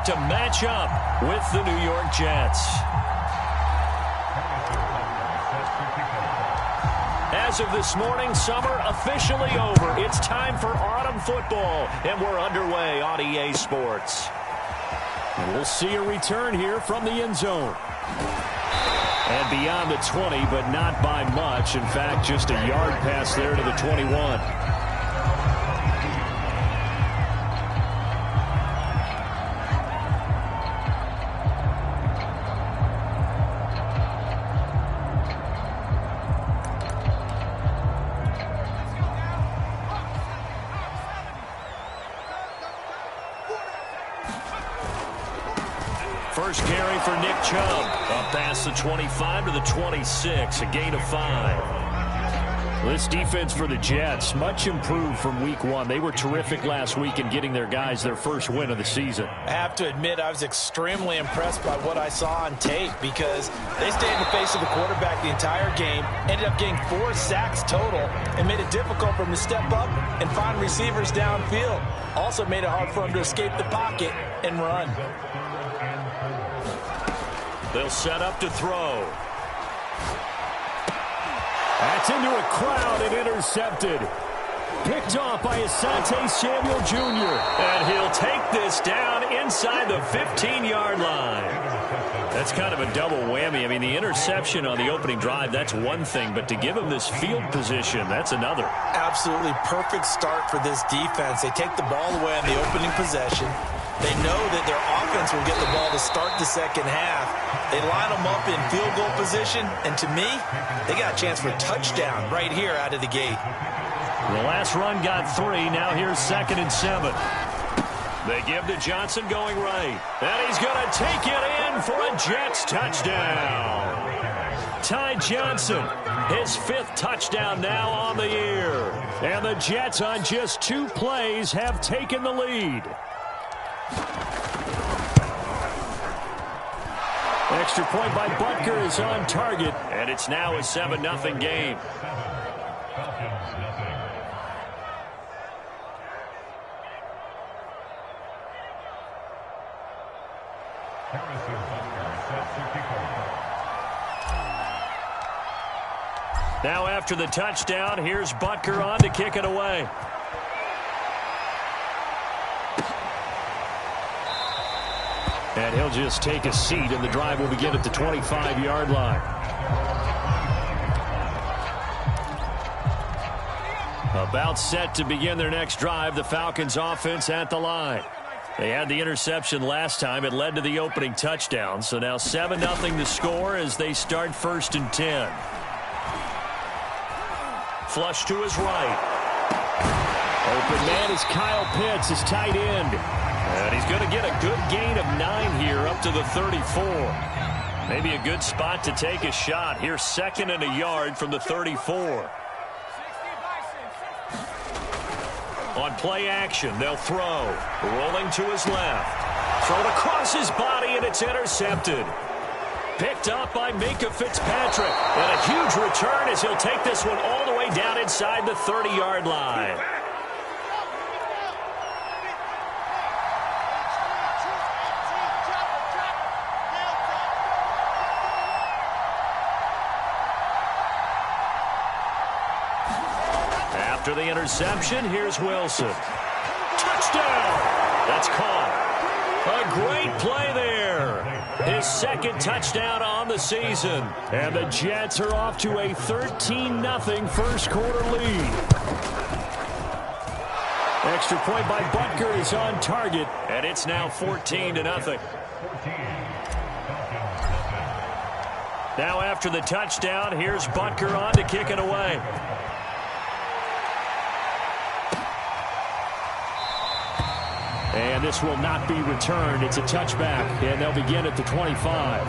set to match up with the New York Jets. As of this morning, summer officially over. It's time for autumn football, and we're underway on EA Sports. And we'll see a return here from the end zone. And beyond the 20, but not by much. In fact, just a yard pass there to the 21. First carry for Nick Chubb. Up past the 25 to the 26. A gain of 5. This defense for the Jets, much improved from week 1. They were terrific last week in getting their guys their first win of the season. I have to admit, I was extremely impressed by what I saw on tape because they stayed in the face of the quarterback the entire game, ended up getting 4 sacks total, and made it difficult for him to step up and find receivers downfield. Also made it hard for him to escape the pocket and run. They'll set up to throw. That's into a crowd and intercepted. Picked off by Asante Samuel Jr. And he'll take this down inside the 15-yard line. That's kind of a double whammy. I mean, the interception on the opening drive, that's one thing. But to give him this field position, that's another. Absolutely perfect start for this defense. They take the ball away on the opening possession. They know that their offense will get the ball to start the second half. They line them up in field goal position, and to me, they got a chance for a touchdown right here out of the gate. The last run got 3. Now here's 2nd and 7. They give to Johnson going right. And he's going to take it in for a Jets touchdown. Ty Johnson, his 5th touchdown now on the year. And the Jets on just 2 plays have taken the lead. Extra point by Butker is on target, and it's now a 7-0 game. Now after the touchdown, here's Butker on to kick it away. And he'll just take a seat, and the drive will begin at the 25-yard line. About set to begin their next drive, the Falcons offense at the line. They had the interception last time. It led to the opening touchdown. So now 7-0 the score as they start 1st and 10. Flush to his right. Open man is Kyle Pitts, his tight end. And he's going to get a good gain of 9 here up to the 34. Maybe a good spot to take a shot. Here's 2nd and a yard from the 34. On play action, they'll throw. Rolling to his left. Thrown across his body, and it's intercepted. Picked up by Minkah Fitzpatrick. And a huge return as he'll take this one all the way down inside the 30-yard line. After the interception, here's Wilson. Touchdown! That's caught. A great play there. His 2nd touchdown on the season. And the Jets are off to a 13-0 first quarter lead. Extra point by Butker is on target. And it's now 14-0. Now after the touchdown, here's Butker on to kick it away. And this will not be returned. It's a touchback, and they'll begin at the 25.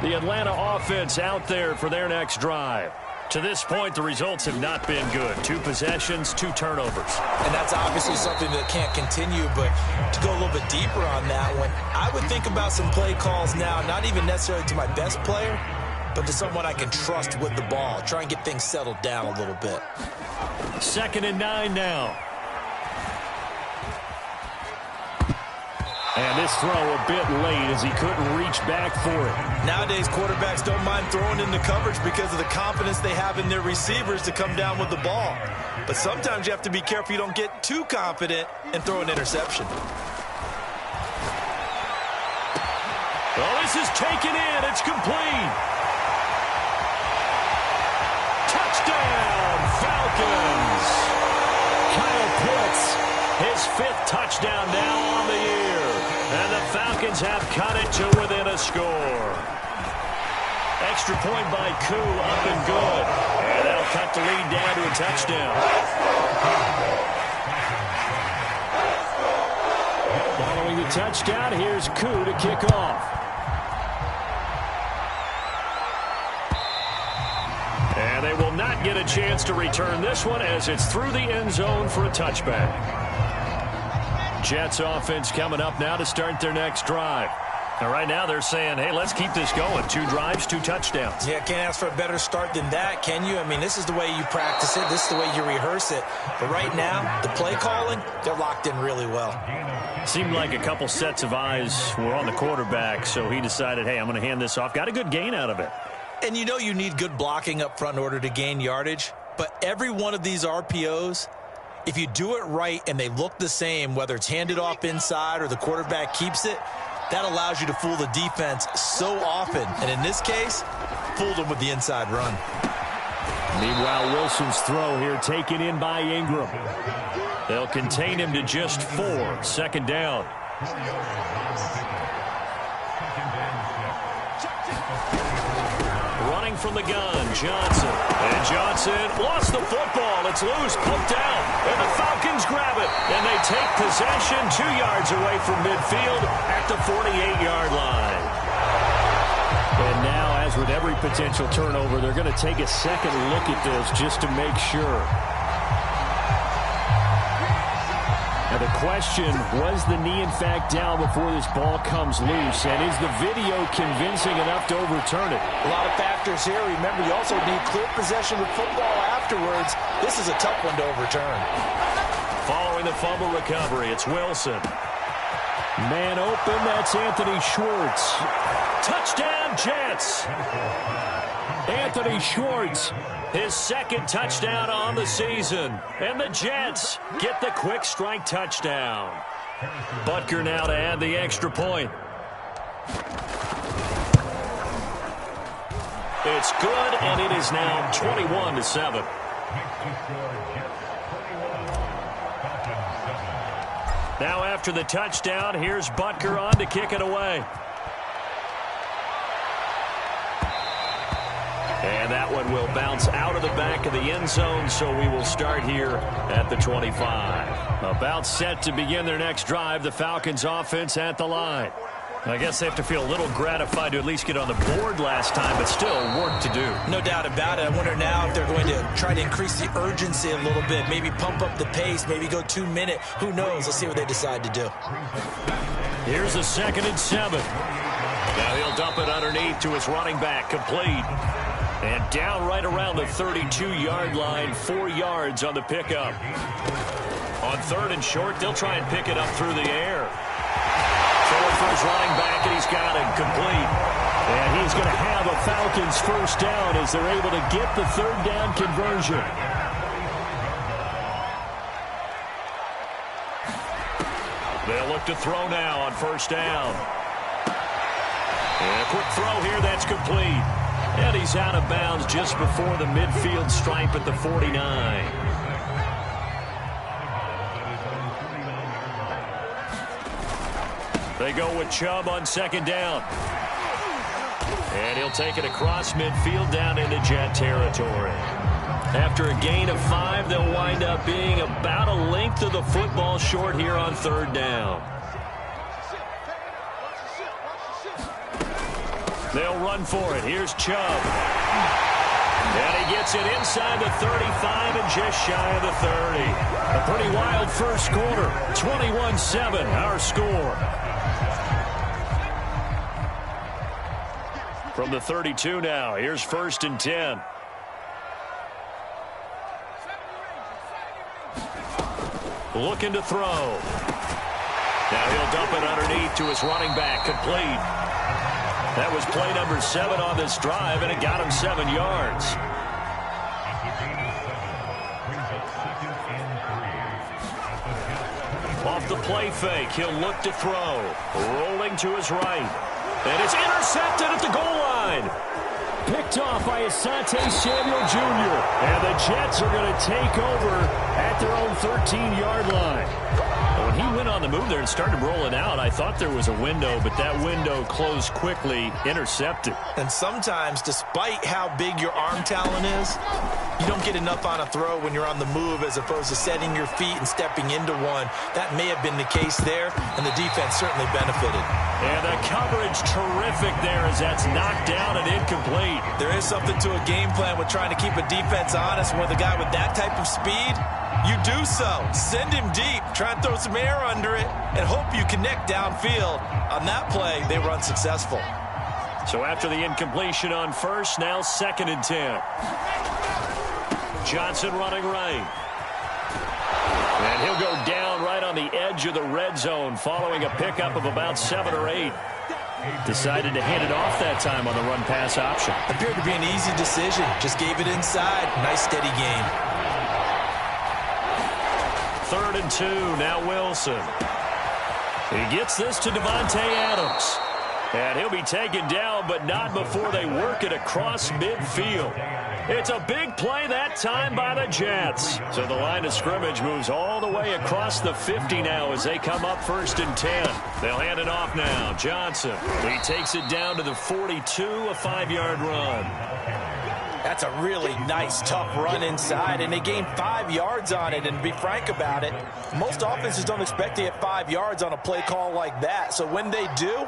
The Atlanta offense out there for their next drive. To this point, the results have not been good. 2 possessions, 2 turnovers. And that's obviously something that can't continue, but to go a little bit deeper on that one, I would think about some play calls now, not even necessarily to my best player, but to someone I can trust with the ball. Try and get things settled down a little bit. 2nd and 9 now. And this throw a bit late as he couldn't reach back for it. Nowadays, quarterbacks don't mind throwing into coverage because of the confidence they have in their receivers to come down with the ball. But sometimes you have to be careful you don't get too confident and throw an interception. Well, this is taken in. It's complete. Touchdown, Falcons. Kyle Pitts, his 5th touchdown now on the year. And the Falcons have cut it to within a score. Extra point by Koo, up and good. And that'll cut the lead down to a touchdown. Following the touchdown, here's Koo to kick off. And they will not get a chance to return this one as it's through the end zone for a touchback. Jets offense coming up now to start their next drive. And right now they're saying, hey, let's keep this going. 2 drives, 2 touchdowns. Yeah, can't ask for a better start than that, can you? I mean, this is the way you practice it. This is the way you rehearse it. But right now, the play calling, they're locked in really well. Seemed like a couple sets of eyes were on the quarterback, so he decided, hey, I'm going to hand this off. Got a good gain out of it. And you know you need good blocking up front in order to gain yardage. But every one of these RPOs, if you do it right and they look the same, whether it's handed off inside or the quarterback keeps it, that allows you to fool the defense so often. And in this case, fooled them with the inside run. Meanwhile, Wilson's throw here taken in by Ingram. They'll contain him to just 4. 2nd down. Running from the gun, Johnson. And Johnson lost the football. It's loose, poked out. And the Falcons grab it. And they take possession 2 yards away from midfield at the 48-yard line. And now, as with every potential turnover, they're going to take a second look at this just to make sure. Now the question, was the knee in fact down before this ball comes loose? And is the video convincing enough to overturn it? A lot of factors here. Remember, you also need clear possession of football afterwards. This is a tough one to overturn. Following the fumble recovery, it's Wilson. Man open, that's Anthony Schwartz. Touchdown, Jets. Anthony Schwartz, his 2nd touchdown on the season. And the Jets get the quick strike touchdown. Butker now to add the extra point. It's good, and it is now 21-7. Now after the touchdown, here's Butker on to kick it away. And that one will bounce out of the back of the end zone, so we will start here at the 25. About set to begin their next drive, the Falcons offense at the line. I guess they have to feel a little gratified to at least get on the board last time, but still work to do. No doubt about it. I wonder now if they're going to try to increase the urgency a little bit, maybe pump up the pace, maybe go 2-minute. Who knows? Let's see what they decide to do. Here's a 2nd and 7. Now he'll dump it underneath to his running back, complete. And down right around the 32-yard line, 4 yards on the pickup. On 3rd and short, they'll try and pick it up through the air. Throwing for his running back, and he's got him complete. And he's going to have a Falcons 1st down as they're able to get the 3rd down conversion. They'll look to throw now on 1st down. And a quick throw here, that's complete. And he's out of bounds just before the midfield stripe at the 49. They go with Chubb on 2nd down. And he'll take it across midfield down into Jet territory. After a gain of 5, they'll wind up being about a length of the football short here on 3rd down. They'll run for it. Here's Chubb. And he gets it inside the 35 and just shy of the 30. A pretty wild first quarter. 21-7, our score. From the 32 now, here's 1st and 10. Looking to throw. Now he'll dump it underneath to his running back, complete. That was play number 7 on this drive, and it got him 7 yards. Off the play fake, he'll look to throw. Rolling to his right. And it's intercepted at the goal line. Picked off by Asante Samuel Jr. And the Jets are going to take over at their own 13-yard line. When he went on the move there and started rolling out, I thought there was a window, but that window closed quickly, intercepted. And sometimes, despite how big your arm talent is, you don't get enough on a throw when you're on the move as opposed to setting your feet and stepping into one. That may have been the case there, and the defense certainly benefited. And the coverage terrific there as that's knocked down and incomplete. There is something to a game plan with trying to keep a defense honest. With a guy with that type of speed, you do so. Send him deep. Try and throw some air under it and hope you connect downfield. On that play, they were unsuccessful. So after the incompletion on first, now 2nd and 10. Johnson running right. And he'll go down right on the edge of the red zone following a pickup of about 7 or 8. Decided to hand it off that time on the run-pass option. Appeared to be an easy decision. Just gave it inside. Nice steady game. 3rd and 2, now Wilson. He gets this to Davante Adams. And he'll be taken down, but not before they work it across midfield. It's a big play that time by the Jets. So the line of scrimmage moves all the way across the 50 now as they come up 1st and 10. They'll hand it off now. Johnson. He takes it down to the 42, a 5-yard run. That's a really nice, tough run inside, and they gained 5 yards on it. And to be frank about it, most offenses don't expect to get 5 yards on a play call like that. So when they do,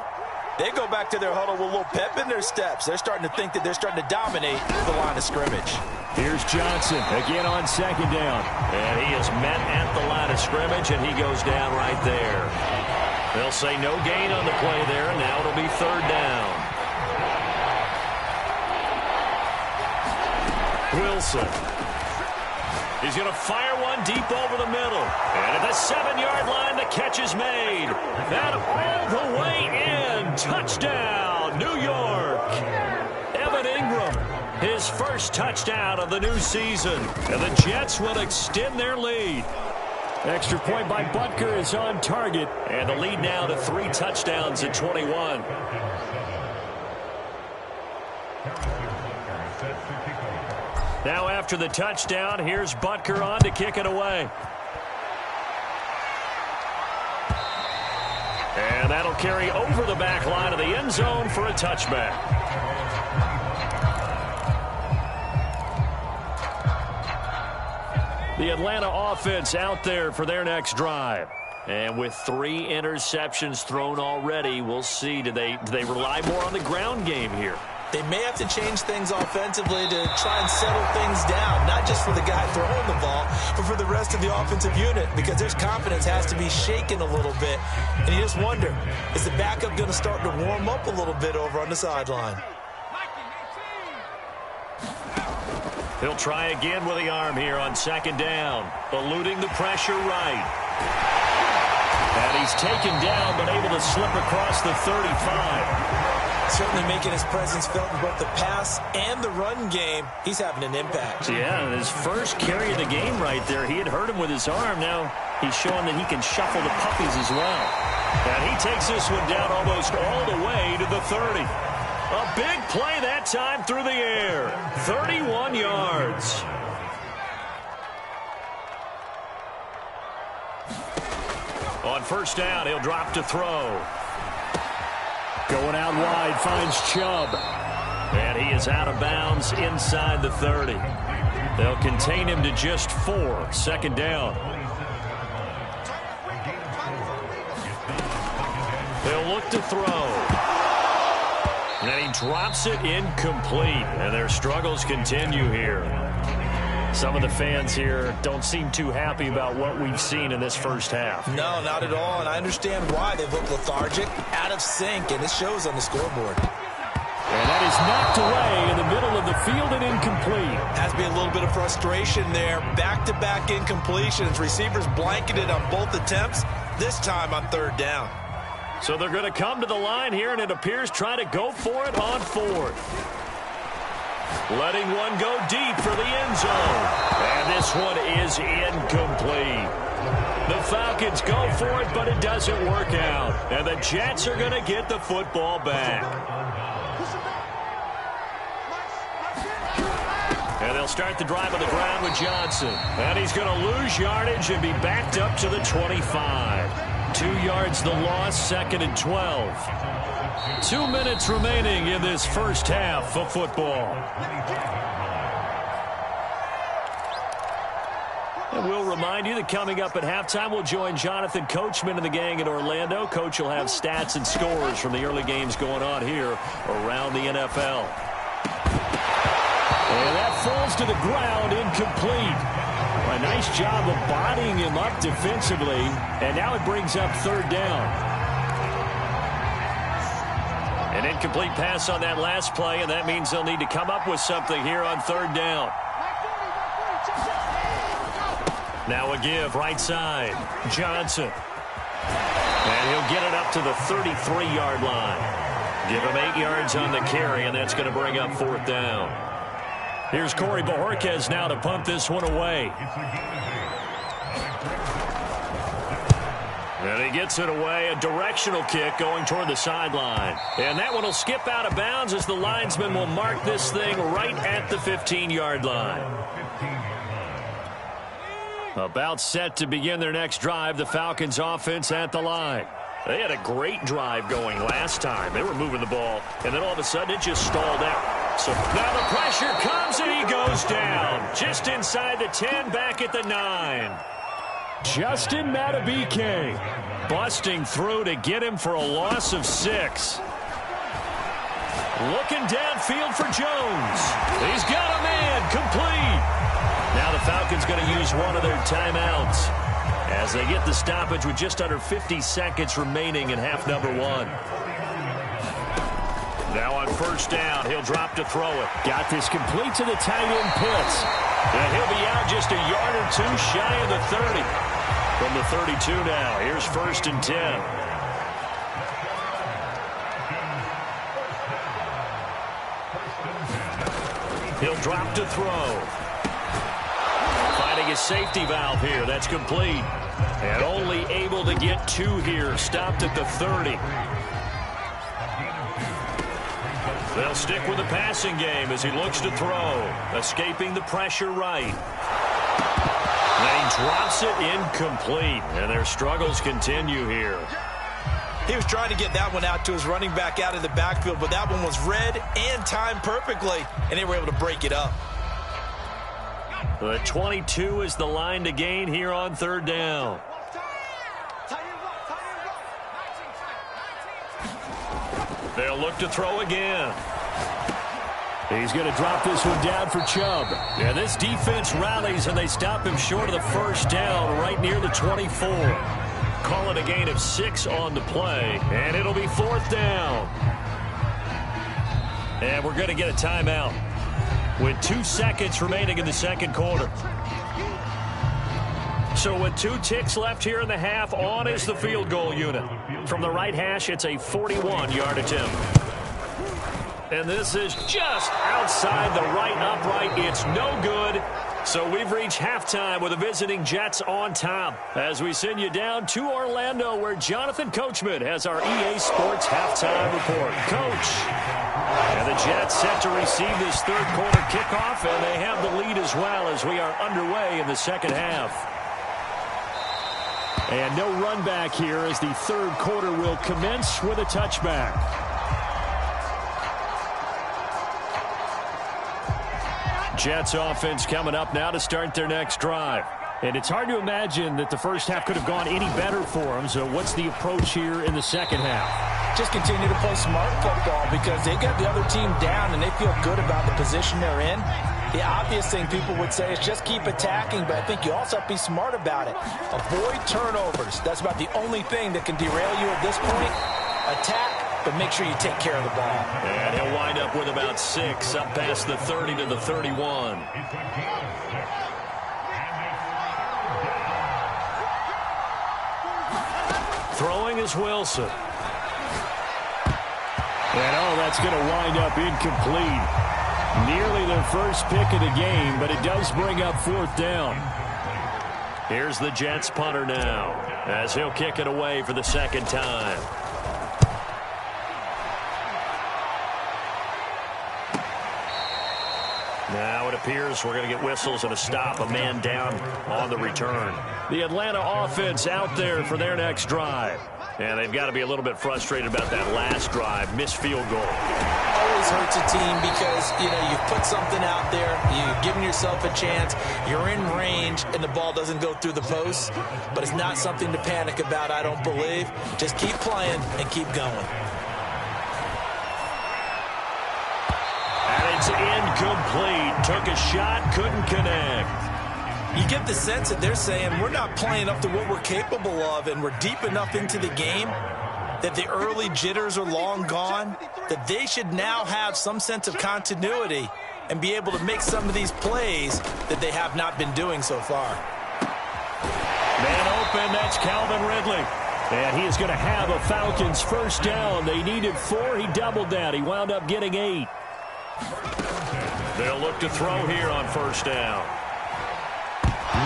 they go back to their huddle with a little pep in their steps. They're starting to think that they're starting to dominate the line of scrimmage. Here's Johnson again on 2nd down. And he is met at the line of scrimmage, and he goes down right there. They'll say no gain on the play there, and now it'll be 3rd down. Wilson. He's going to fire one deep over the middle. And at the 7-yard line, the catch is made. That all the way in. Touchdown, New York. Evan Ingram, his first touchdown of the new season. And the Jets will extend their lead. Extra point by Butker is on target. And the lead now to 3 touchdowns at 21. Now after the touchdown, here's Butker on to kick it away. And that'll carry over the back line of the end zone for a touchback. The Atlanta offense out there for their next drive. And with 3 interceptions thrown already, we'll see. Do they rely more on the ground game here? They may have to change things offensively to try and settle things down, not just for the guy throwing the ball, but for the rest of the offensive unit, because their confidence has to be shaken a little bit. And you just wonder, is the backup going to start to warm up a little bit over on the sideline? He'll try again with the arm here on 2nd down, eluding the pressure right. And he's taken down, but able to slip across the 35. Certainly making his presence felt in both the pass and the run game. He's having an impact. Yeah, and his first carry of the game right there, he had hurt him with his arm. Now he's showing that he can shuffle the puppies as well. And he takes this one down almost all the way to the 30. A big play that time through the air. 31 yards. On 1st down, he'll drop to throw. Going out wide, finds Chubb. And he is out of bounds inside the 30. They'll contain him to just 4. 2nd down. They'll look to throw. And he drops it incomplete. And their struggles continue here. Some of the fans here don't seem too happy about what we've seen in this first half. No, not at all, and I understand why. They look lethargic, out of sync, and it shows on the scoreboard. And that is knocked away in the middle of the field and incomplete. Has to be a little bit of frustration there. Back-to-back incompletions. Receivers blanketed on both attempts. this time on third down. So they're going to come to the line here, and it appears trying to go for it on fourth. Letting one go deep for the end zone. And this one is incomplete. The Falcons go for it, but it doesn't work out. And the Jets are going to get the football back. And they'll start the drive on the ground with Johnson. And he's going to lose yardage and be backed up to the 25. 2 yards the loss, 2nd and 12. 2 minutes remaining in this first half of football. And we'll remind you that coming up at halftime, we'll join Jonathan Coachman and the gang in Orlando. Coach will have stats and scores from the early games going on here around the NFL. And that falls to the ground, incomplete. A nice job of bodying him up defensively, and now it brings up third down. An incomplete pass on that last play, and that means they'll need to come up with something here on third down. Now a give right side. Johnson. And he'll get it up to the 33-yard line. Give him 8 yards on the carry, and that's going to bring up fourth down. Here's Corey Bojorquez now to punt this one away. And he gets it away, a directional kick going toward the sideline. And that one will skip out of bounds as the linesman will mark this thing right at the 15-yard line. About set to begin their next drive, the Falcons offense at the line. They had a great drive going last time. They were moving the ball, and then all of a sudden it just stalled out. So now the pressure comes, and he goes down. Just inside the 10, back at the 9. Justin Madubuike busting through to get him for a loss of 6. Looking downfield for Jones. He's got a man, complete. Now the Falcons going to use one of their timeouts as they get the stoppage with just under 50 seconds remaining in half number 1. Now on first down, he'll drop to throw it. Got this complete to the tight end Pitts. And he'll be out just a yard or two shy of the 30. From the 32 now, here's first and 10. He'll drop to throw. Finding a safety valve here. That's complete. And only able to get 2 here. Stopped at the 30. They'll stick with the passing game as he looks to throw. Escaping the pressure right. And he drops it incomplete. And their struggles continue here. He was trying to get that one out to his running back out of the backfield, but that one was read and timed perfectly, and they were able to break it up. The 22 is the line to gain here on third down. They'll look to throw again. He's going to drop this one down for Chubb. And this defense rallies, and they stop him short of the first down right near the 24. Call it a gain of 6 on the play, and it'll be fourth down. And we're going to get a timeout with 2 seconds remaining in the second quarter. So with 2 ticks left here in the half, on is the field goal unit. From the right hash, it's a 41-yard attempt. And this is just outside the right upright. It's no good. So we've reached halftime with the visiting Jets on top as we send you down to Orlando where Jonathan Coachman has our EA Sports halftime report. Coach. And the Jets set to receive this third quarter kickoff, and they have the lead as well as we are underway in the second half. And no run back here as the third quarter will commence with a touchback. Jets offense coming up now to start their next drive. And it's hard to imagine that the first half could have gone any better for them. So what's the approach here in the second half? Just continue to play smart football because they got the other team down and they feel good about the position they're in. The obvious thing people would say is just keep attacking, but I think you also have to be smart about it. Avoid turnovers. That's about the only thing that can derail you at this point. Attack, but make sure you take care of the ball. And he'll wind up with about 6 up past the 30 to the 31. Throwing is Wilson. And, oh, that's going to wind up incomplete. Nearly their first pick of the game, but it does bring up fourth down. Here's the Jets punter now, as he'll kick it away for the second time. Now it appears we're going to get whistles and a stop, a man down on the return. The Atlanta offense out there for their next drive. And they've got to be a little bit frustrated about that last drive, missed field goal. Always hurts a team because, you've put something out there, you've given yourself a chance, you're in range, and the ball doesn't go through the post. But it's not something to panic about, I don't believe. Just keep playing and keep going. And it's incomplete. Took a shot, couldn't connect. You get the sense that they're saying we're not playing up to what we're capable of, and we're deep enough into the game that the early jitters are long gone, that they should now have some sense of continuity and be able to make some of these plays that they have not been doing so far. Man open, that's Calvin Ridley. And he is going to have a Falcons first down. They needed 4, he doubled that. He wound up getting 8. They'll look to throw here on first down.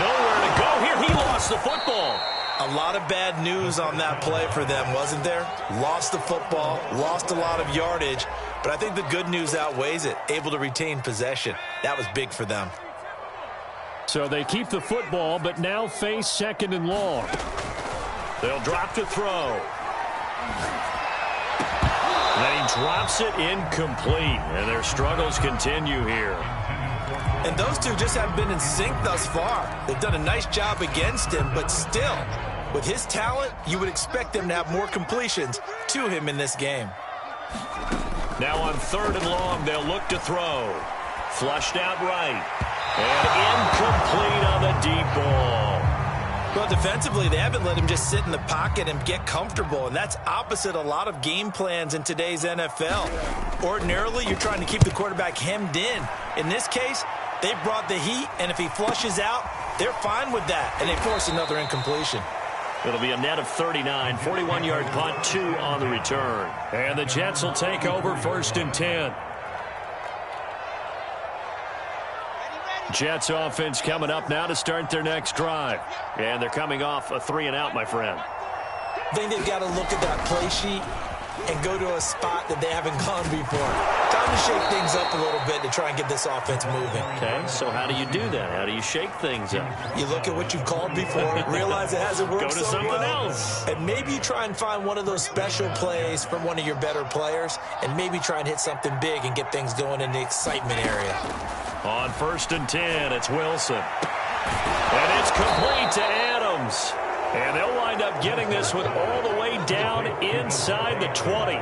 Nowhere to go here. He lost the football. A lot of bad news on that play for them, wasn't there? Lost the football, lost a lot of yardage, but I think the good news outweighs it. Able to retain possession. That was big for them. So they keep the football, but now face second and long. They'll drop to throw. Then he drops it incomplete, and their struggles continue here. And those two just haven't been in sync thus far. They've done a nice job against him, but still, with his talent, you would expect them to have more completions to him in this game. Now on third and long, they'll look to throw. Flushed out right. And incomplete on the deep ball. Well, defensively, they haven't let him just sit in the pocket and get comfortable, and that's opposite a lot of game plans in today's NFL. Ordinarily, you're trying to keep the quarterback hemmed in. In this case, they brought the heat, and if he flushes out, they're fine with that, and they force another incompletion. It'll be a net of 39, 41-yard punt, 2 on the return. And the Jets will take over first and 10. Jets offense coming up now to start their next drive. And they're coming off a 3-and-out, my friend. I think they've got to look at that play sheet and go to a spot that they haven't gone before. Time to shake things up a little bit to try and get this offense moving. Okay, so how do you do that? How do you shake things up? You look at what you've called before, realize it hasn't worked Go to something else. And maybe you try and find one of those special plays from one of your better players, and maybe try and hit something big and get things going in the excitement area. On first and 10, it's Wilson. And it's complete to Adams. And they'll wind up getting this one all the way down inside the 20.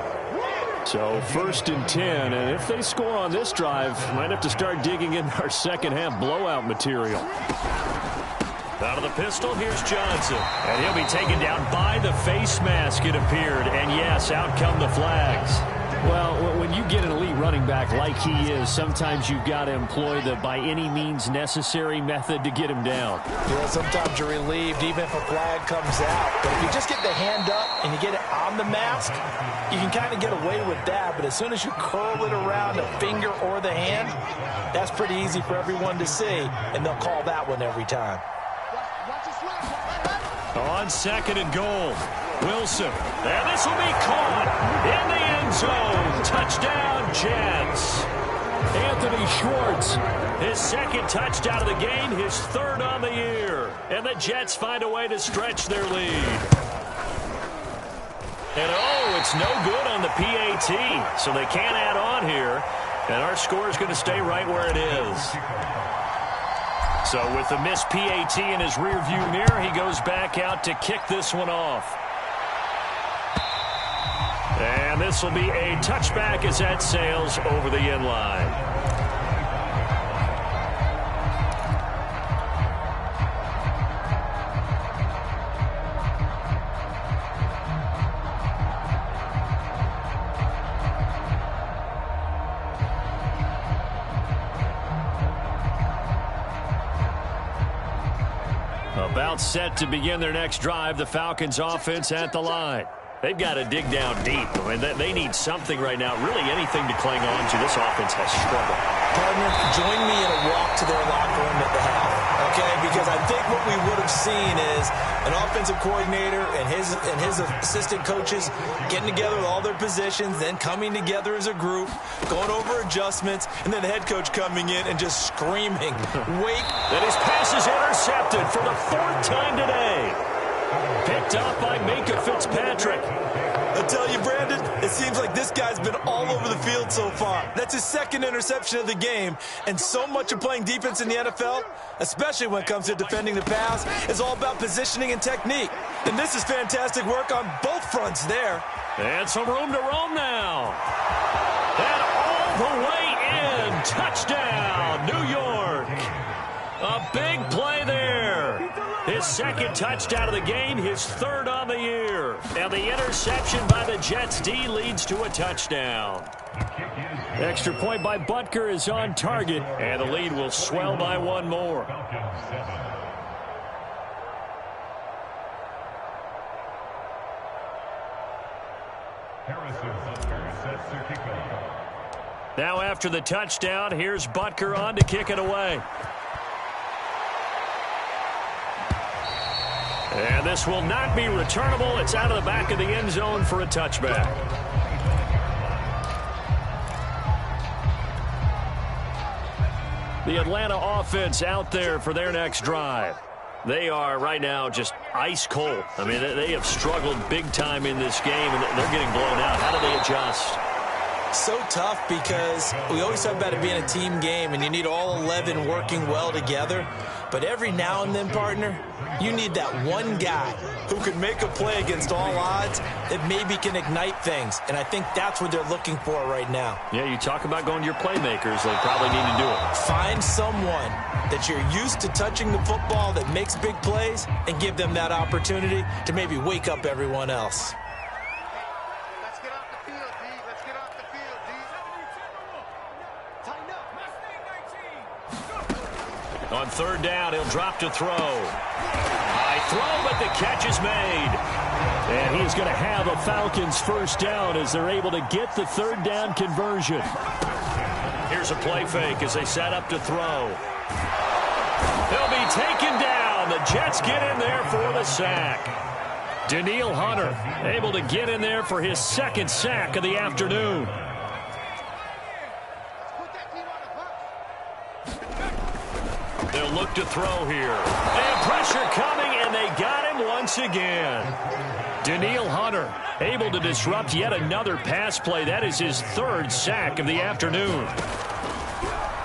So first and 10, and if they score on this drive, might have to start digging in our second half blowout material. Out of the pistol, here's Johnson. And he'll be taken down by the face mask, it appeared. And yes, out come the flags. Well, when you get an elite running back like he is, sometimes you've got to employ the by any means necessary method to get him down. Yeah, sometimes you're relieved even if a flag comes out. But if you just get the hand up and you get it on the mask, you can kind of get away with that. But as soon as you curl it around the finger or the hand, that's pretty easy for everyone to see, and they'll call that one every time. On second and goal, Wilson. And this will be caught in the end zone. Touchdown, Jets. Anthony Schwartz, his second touchdown of the game, his third on the year. And the Jets find a way to stretch their lead. And oh, it's no good on the PAT. So they can't add on here. And our score is going to stay right where it is. So with the missed PAT in his rearview mirror, he goes back out to kick this one off. And this will be a touchback as that sails over the end line. A About set to begin their next drive, the Falcons offense at the line. They've got to dig down deep. I mean, they need something right now, really anything to cling on to. This offense has struggled. Partner, join me in a walk to their locker room at the half, okay? Because I think what we would have seen is an offensive coordinator and his assistant coaches getting together with all their positions, then coming together as a group, going over adjustments, and then the head coach coming in and just screaming, wait. And his pass is intercepted for the 4th time today. Picked up by Minkah Fitzpatrick. I tell you, Brandon, it seems like this guy's been all over the field so far. That's his 2nd interception of the game. And so much of playing defense in the NFL, especially when it comes to defending the pass, is all about positioning and technique. And this is fantastic work on both fronts there. And some room to roam now. And all the way in. Touchdown, New York. A big play there. His 2nd touchdown of the game, his 3rd on the year. And the interception by the Jets D leads to a touchdown. Extra point by Butker is on target, and the lead will swell by 1 more. Now after the touchdown, here's Butker on to kick it away. And this will not be returnable. It's out of the back of the end zone for a touchback. The Atlanta offense out there for their next drive. They are right now just ice cold. I mean, they have struggled big time in this game, and they're getting blown out. How do they adjust? So tough because we always talk about it being a team game, and you need all 11 working well together. But every now and then, partner, you need that one guy who can make a play against all odds that maybe can ignite things. And I think that's what they're looking for right now. Yeah, you talk about going to your playmakers. They probably need to do it. Find someone that you're used to touching the football that makes big plays and give them that opportunity to maybe wake up everyone else. On 3rd down, he'll drop to throw. High throw, but the catch is made. And he's going to have a Falcons 1st down as they're able to get the 3rd down conversion. Here's a play fake as they set up to throw. He'll be taken down. The Jets get in there for the sack. Danielle Hunter able to get in there for his 2nd sack of the afternoon. They'll look to throw here. And pressure coming, and they got him once again. Danielle Hunter able to disrupt yet another pass play. That is his 3rd sack of the afternoon.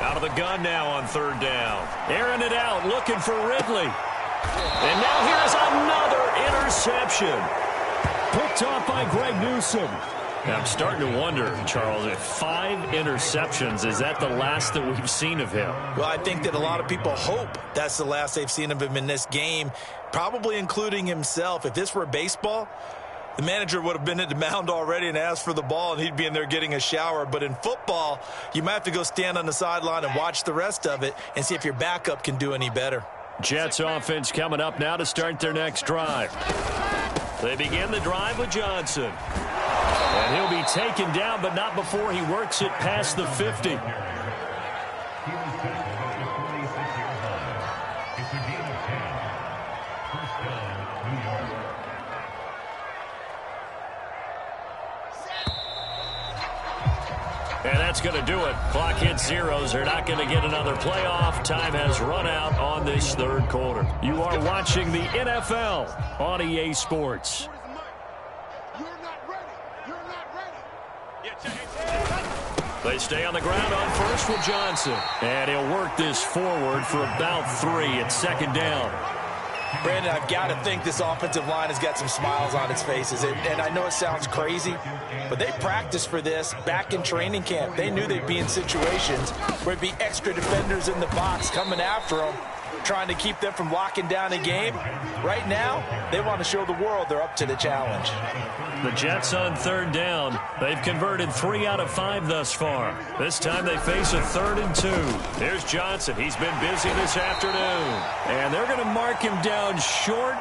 Out of the gun now on 3rd down. Airing it out, looking for Ridley. And now here's another interception. Picked off by Greg Newsome. Now I'm starting to wonder, Charles, if 5 interceptions, is that the last that we've seen of him? Well, I think that a lot of people hope that's the last they've seen of him in this game, probably including himself. If this were baseball, the manager would have been at the mound already and asked for the ball, and he'd be in there getting a shower. But in football, you might have to go stand on the sideline and watch the rest of it and see if your backup can do any better. Jets offense coming up now to start their next drive. They begin the drive with Johnson. And he'll be taken down, but not before he works it past the 50. And that's going to do it. Clock hits zeros. They're not going to get another playoff. Time has run out on this 3rd quarter. You are watching the NFL on EA Sports. They stay on the ground on 1st with Johnson. And he'll work this forward for about 3 at 2nd down. Brandon, I've got to think this offensive line has got some smiles on its faces. And I know it sounds crazy, but they practiced for this back in training camp. They knew they'd be in situations where it'd be extra defenders in the box coming after them, trying to keep them from locking down a game. Right now, they want to show the world they're up to the challenge. The Jets on third down. They've converted 3 out of 5 thus far. This time they face a 3rd and 2. Here's Johnson. He's been busy this afternoon. And they're going to mark him down short,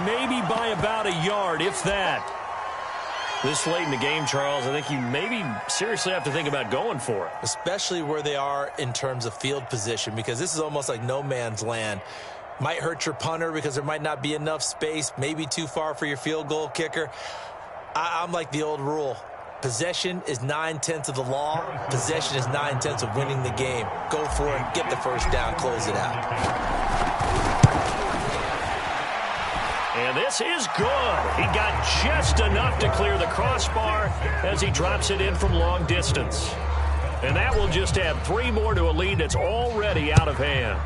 maybe by about a yard, if that. This late in the game, Charles, I think you maybe seriously have to think about going for it. Especially where they are in terms of field position, because this is almost like no man's land. Might hurt your punter because there might not be enough space, maybe too far for your field goal kicker. I'm like the old rule. Possession is 9/10 of the law. Possession is 9/10 of winning the game. Go for it, get the first down, close it out. And this is good. He got just enough to clear the crossbar as he drops it in from long distance. And that will just add 3 more to a lead that's already out of hand.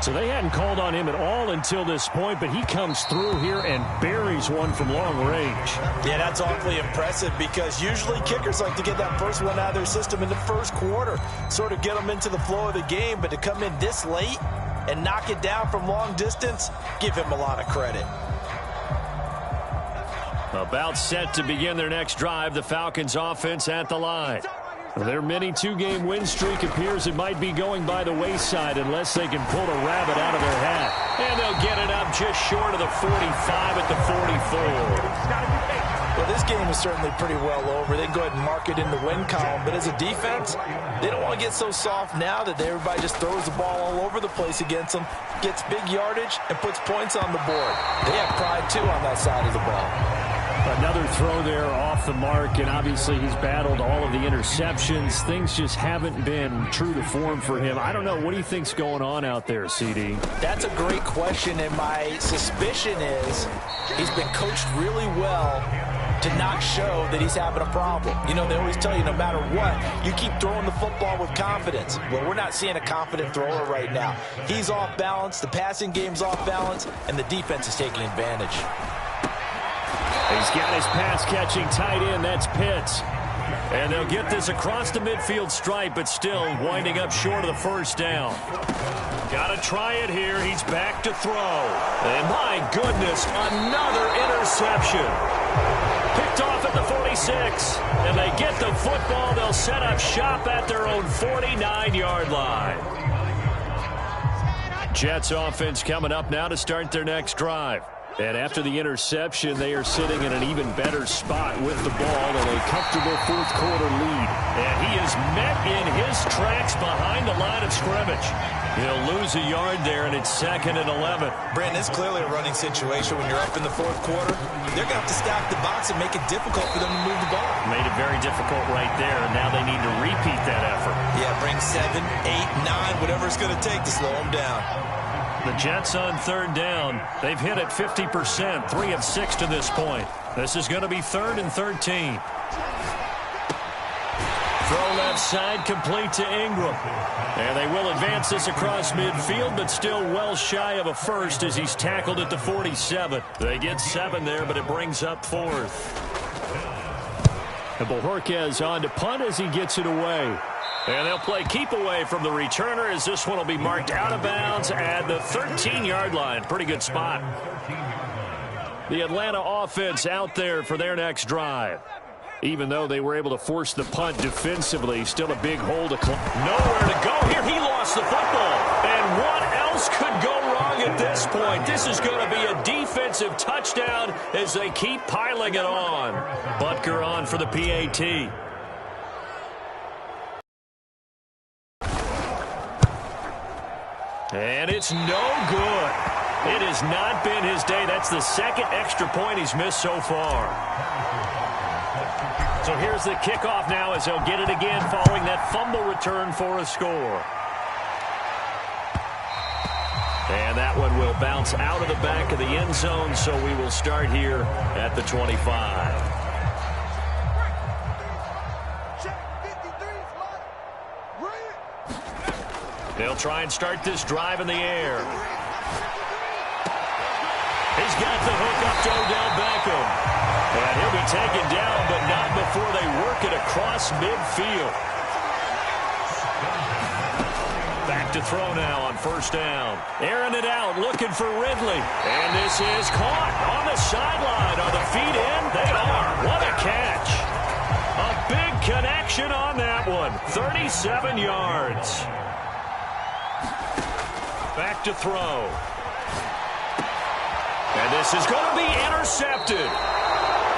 So they hadn't called on him at all until this point, but he comes through here and buries one from long range. Yeah, that's awfully impressive because usually kickers like to get that first one out of their system in the first quarter, sort of get them into the flow of the game, but to come in this late and knock it down from long distance, give him a lot of credit. About set to begin their next drive, the Falcons offense at the line. Their mini 2-game win streak appears it might be going by the wayside unless they can pull a rabbit out of their hat. And they'll get it up just short of the 45 at the 44. Well, this game is certainly pretty well over. They can go ahead and mark it in the win column. But as a defense, they don't want to get so soft now that everybody just throws the ball all over the place against them, gets big yardage, and puts points on the board. They have pride, too, on that side of the ball. Another throw there off the mark, and obviously he's battled all of the interceptions. Things just haven't been true to form for him. I don't know. What do you think's going on out there, CD? That's a great question, and my suspicion is he's been coached really well to not show that he's having a problem. You know, they always tell you no matter what, you keep throwing the football with confidence. Well, we're not seeing a confident thrower right now. He's off balance, the passing game's off balance, and the defense is taking advantage. He's got his pass-catching tight end. That's Pitts. And they'll get this across the midfield stripe, but still winding up short of the first down. Got to try it here. He's back to throw. And my goodness, another interception. Picked off at the 46. And they get the football. They'll set up shop at their own 49-yard line. Jets offense coming up now to start their next drive. And after the interception, they are sitting in an even better spot with the ball in a comfortable fourth-quarter lead. And he is met in his tracks behind the line of scrimmage. He'll lose a yard there, and it's 2nd and 11. Brandon, it's clearly a running situation when you're up in the fourth quarter. They're going to have to stack the box and make it difficult for them to move the ball. Made it very difficult right there, and now they need to repeat that effort. Yeah, bring 7, 8, 9, whatever it's going to take to slow them down. The Jets on third down. They've hit it 50%, 3 of 6 to this point. This is going to be 3rd and 13. Throw left side, complete to Ingram. And they will advance this across midfield, but still well shy of a first as he's tackled at the 47. They get 7 there, but it brings up 4th. And Bojorquez on to punt as he gets it away. And they'll play keep away from the returner as this one will be marked out of bounds at the 13-yard line. Pretty good spot. The Atlanta offense out there for their next drive. Even though they were able to force the punt defensively, still a big hole to climb. Nowhere to go here. He lost the football. And what else could go wrong at this point? This is going to be a defensive touchdown as they keep piling it on. Butker on for the PAT. And it's no good. It has not been his day. That's the 2nd extra point he's missed so far. So here's the kickoff now as they'll get it again following that fumble return for a score. And that one will bounce out of the back of the end zone, so we will start here at the 25. They'll try and start this drive in the air. He's got the hook up to Odell Beckham. And he'll be taken down, but not before they work it across midfield. Back back to throw now on first down. Airing it out, looking for Ridley. And this is caught on the sideline. Are the feet in? They are. What a catch. A big connection on that one. 37 yards. Back to throw. And this is going to be intercepted.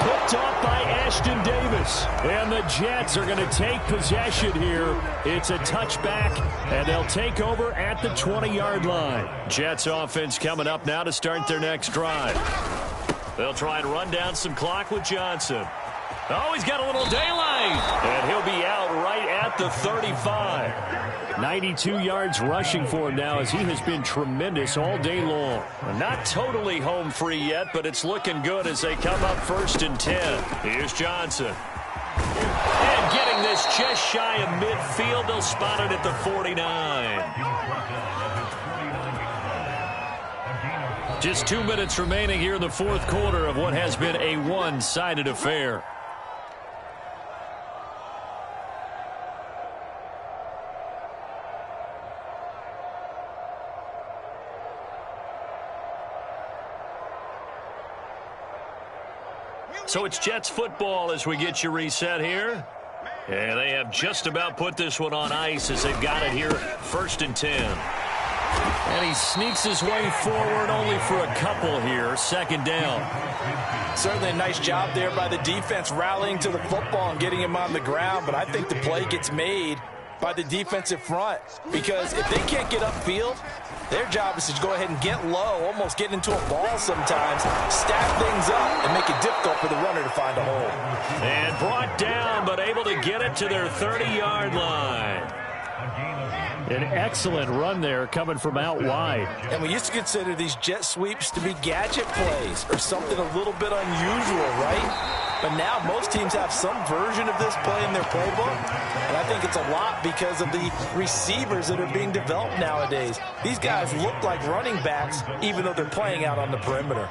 Picked off by Ashton Davis. And the Jets are going to take possession here. It's a touchback, and they'll take over at the 20-yard line. Jets offense coming up now to start their next drive. They'll try and run down some clock with Johnson. Oh, he's got a little daylight. And he'll be out right at the 35. 92 yards rushing for him now as he has been tremendous all day long. Not totally home free yet, but it's looking good as they come up 1st and 10. Here's Johnson. And getting this just shy of midfield. They'll spot it at the 49. Just 2 minutes remaining here in the fourth quarter of what has been a one-sided affair. So it's Jets football as we get you reset here. And they have just about put this one on ice as they've got it here 1st and 10. And he sneaks his way forward only for a couple here. 2nd down. Certainly a nice job there by the defense rallying to the football and getting him on the ground. But I think the play gets made by the defensive front, because if they can't get upfield, their job is to go ahead and get low, almost get into a ball sometimes, stack things up, and make it difficult for the runner to find a hole. And brought down, but able to get it to their 30-yard line. An excellent run there coming from out wide. And we used to consider these jet sweeps to be gadget plays or something a little bit unusual, right? But now most teams have some version of this play in their playbook. And I think it's a lot because of the receivers that are being developed nowadays. These guys look like running backs even though they're playing out on the perimeter.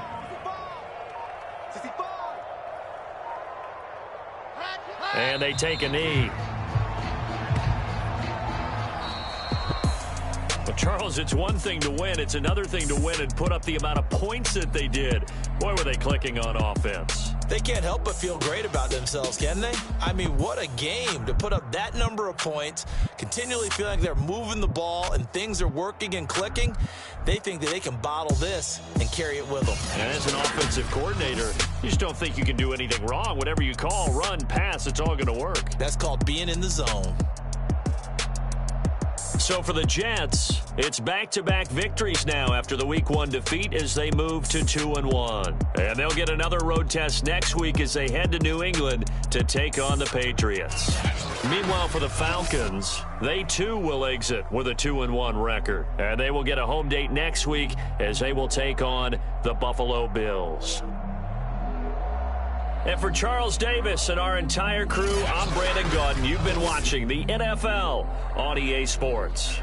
And they take a knee. Well, Charles, it's one thing to win. It's another thing to win and put up the amount of points that they did. Boy, were they clicking on offense. They can't help but feel great about themselves, can they? I mean, what a game to put up that number of points, continually feeling like they're moving the ball and things are working and clicking. They think that they can bottle this and carry it with them. And as an offensive coordinator, you just don't think you can do anything wrong. Whatever you call, run, pass, it's all going to work. That's called being in the zone. So for the Jets, it's back-to-back victories now after the Week 1 defeat as they move to 2-1. And they'll get another road test next week as they head to New England to take on the Patriots. Meanwhile, for the Falcons, they too will exit with a 2-1 record. And they will get a home date next week as they will take on the Buffalo Bills. And for Charles Davis and our entire crew, I'm Brandon Gaudin. You've been watching the NFL on EA Sports.